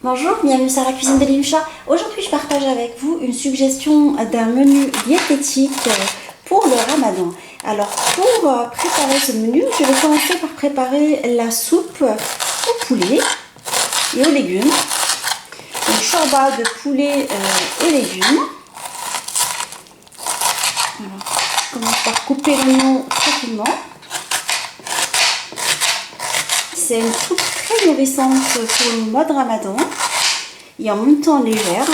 Bonjour, bienvenue sur la cuisine de Limcha. Aujourd'hui, je partage avec vous une suggestion d'un menu diététique pour le ramadan. Alors, pour préparer ce menu, je vais commencer par préparer la soupe au poulet et aux légumes. Donc, shorba de poulet et légumes. Alors, je commence par couper l'oignon tranquillement. C'est une soupe très nourrissante pour le mois de ramadan et en même temps légère.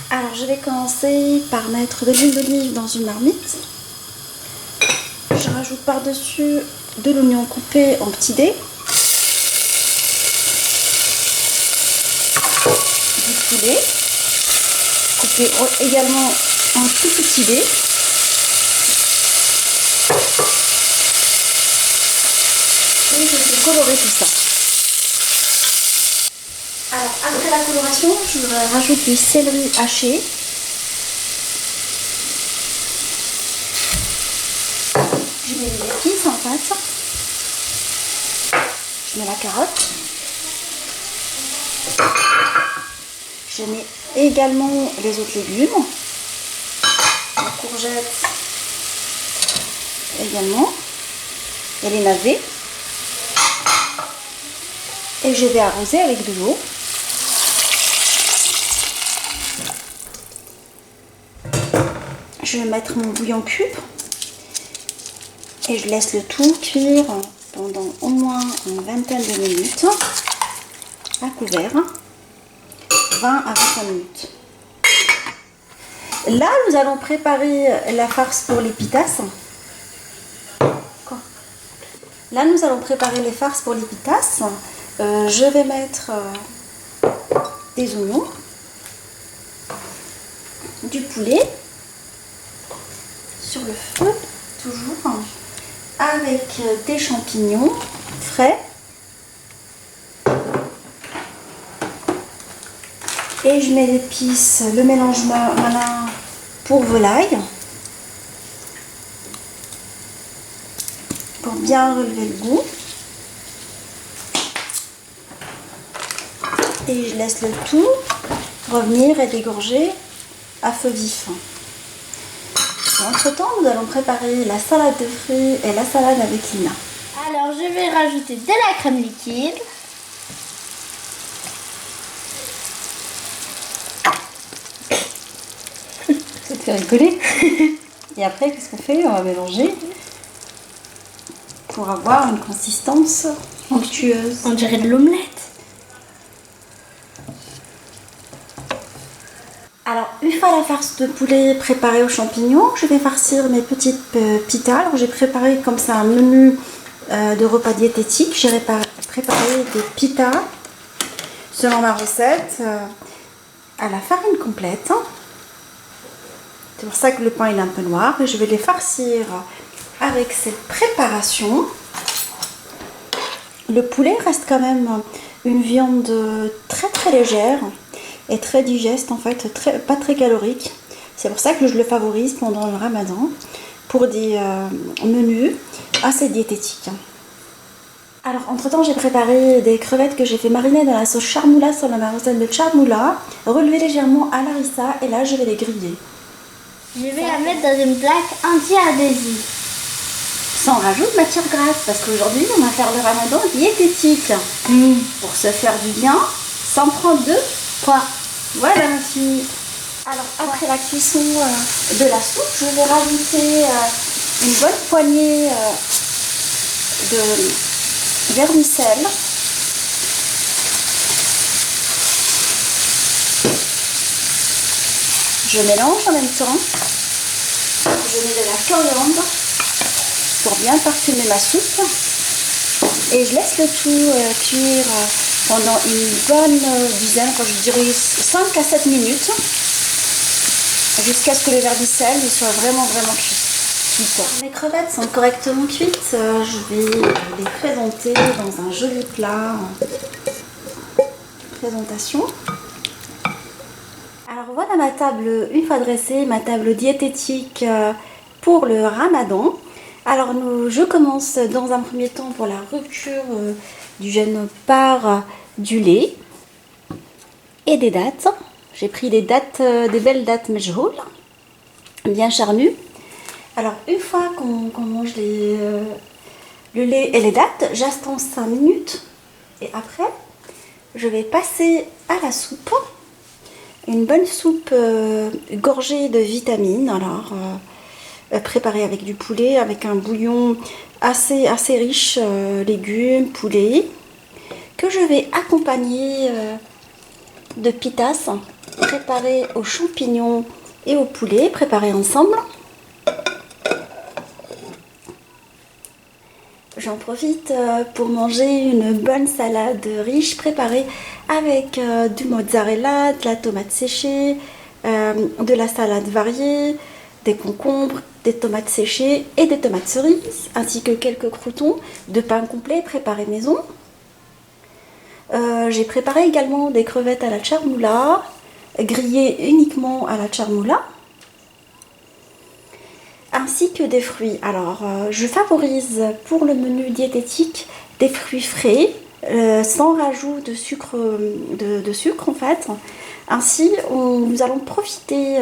Alors je vais commencer par mettre de l'huile d'olive dans une marmite. Je rajoute par-dessus de l'oignon coupé en petits dés, du poulet coupé également en tout petits dés. Et je vais colorer tout ça. Alors après la coloration, je rajoute du céleri haché. Je mets les épices en fait. Je mets la carotte. Je mets également les autres légumes. La courgette également. Et les navets. Et je vais arroser avec de l'eau. Je vais mettre mon bouillon cube et je laisse le tout cuire pendant au moins une vingtaine de minutes à couvert, 20 à 25 minutes. Là, nous allons préparer la farce pour les pitas. Là, nous allons préparer les farces pour les pitas. Je vais mettre des oignons, du poulet sur le feu, toujours, avec des champignons frais et je mets l'épice, le mélange malin pour volaille pour bien relever le goût. Et je laisse le tout revenir et dégorger à feu vif. Entre temps, nous allons préparer la salade de fruits et la salade avec Lina. Alors, je vais rajouter de la crème liquide. Ça te fait rigoler. Et après, qu'est-ce qu'on fait? On va mélanger pour avoir une consistance onctueuse. On dirait de l'omelette. Alors, une fois la farce de poulet préparée aux champignons, je vais farcir mes petites pitas. Alors, j'ai préparé comme ça un menu de repas diététique. J'ai préparé des pitas selon ma recette à la farine complète. C'est pour ça que le pain est un peu noir. Et je vais les farcir avec cette préparation. Le poulet reste quand même une viande très très légère et très digeste en fait, pas très calorique. C'est pour ça que je le favorise pendant le ramadan pour des menus assez diététiques. Alors entre temps j'ai préparé des crevettes que j'ai fait mariner dans la sauce charmoula sur ma recette de charmoula, relevées légèrement à l'harissa et là je vais les griller. Je vais la mettre dans une plaque anti-adhésive. Sans rajout de matière grasse parce qu'aujourd'hui on va faire le ramadan diététique. Pour se faire du bien, sans prendre de poids. Voilà ma fille. Alors après la cuisson de la soupe, je vais rajouter une bonne poignée de vermicelle. Je mélange en même temps. Je mets de la coriandre pour bien parfumer ma soupe. Et je laisse le tout cuire pendant une bonne dizaine, je dirais 5 à 7 minutes, jusqu'à ce que le vermicelle soit vraiment cuit. Mes crevettes sont correctement cuites, je vais les présenter dans un joli plat. Présentation. Alors voilà ma table, une fois dressée, ma table diététique pour le ramadan. Alors je commence dans un premier temps pour la rupture du gène par du lait et des dattes. J'ai pris des dattes, des belles dattes mejhoul, bien charnues. Alors une fois qu'on mange le lait et les dattes, j'attends 5 minutes et après je vais passer à la soupe. Une bonne soupe gorgée de vitamines, alors préparée avec du poulet, avec un bouillon assez riche, légumes, poulet, que je vais accompagner de pitas préparées aux champignons et au poulet, préparés ensemble. J'en profite pour manger une bonne salade riche préparée avec du mozzarella, de la tomate séchée, de la salade variée, des concombres, des tomates séchées et des tomates cerises, ainsi que quelques croûtons de pain complet préparé maison. J'ai préparé également des crevettes à la charmoula, grillées uniquement à la charmoula, ainsi que des fruits. Alors, je favorise pour le menu diététique des fruits frais, sans rajout de sucre, en fait. Ainsi, nous allons profiter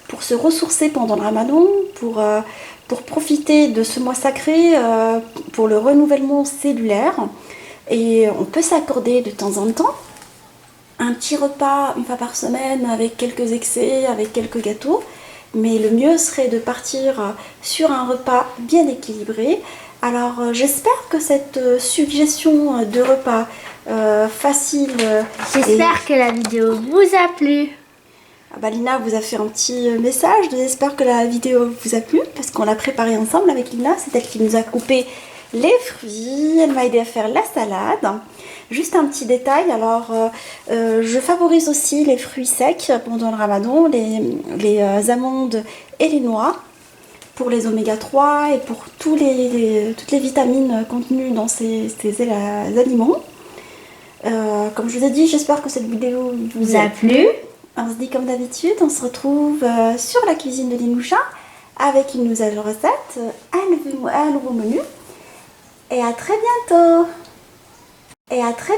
pour se ressourcer pendant le ramadan, pour profiter de ce mois sacré, pour le renouvellement cellulaire. Et on peut s'accorder de temps en temps un petit repas une fois par semaine avec quelques excès, avec quelques gâteaux. Mais le mieux serait de partir sur un repas bien équilibré. Alors j'espère que cette suggestion de repas facile... J'espère que la vidéo vous a plu. Lina vous a fait un petit message. J'espère que la vidéo vous a plu parce qu'on l'a préparée ensemble avec Lina. C'est elle qui nous a coupé les fruits. Elle m'a aidé à faire la salade. Juste un petit détail, alors je favorise aussi les fruits secs pendant le ramadan, les amandes et les noix pour les oméga 3 et pour toutes les vitamines contenues dans ces aliments. Comme je vous ai dit, j'espère que cette vidéo vous a plu. On se dit comme d'habitude, on se retrouve sur la cuisine de Linoucha avec une nouvelle recette, un nouveau menu. Et à très bientôt. Et à très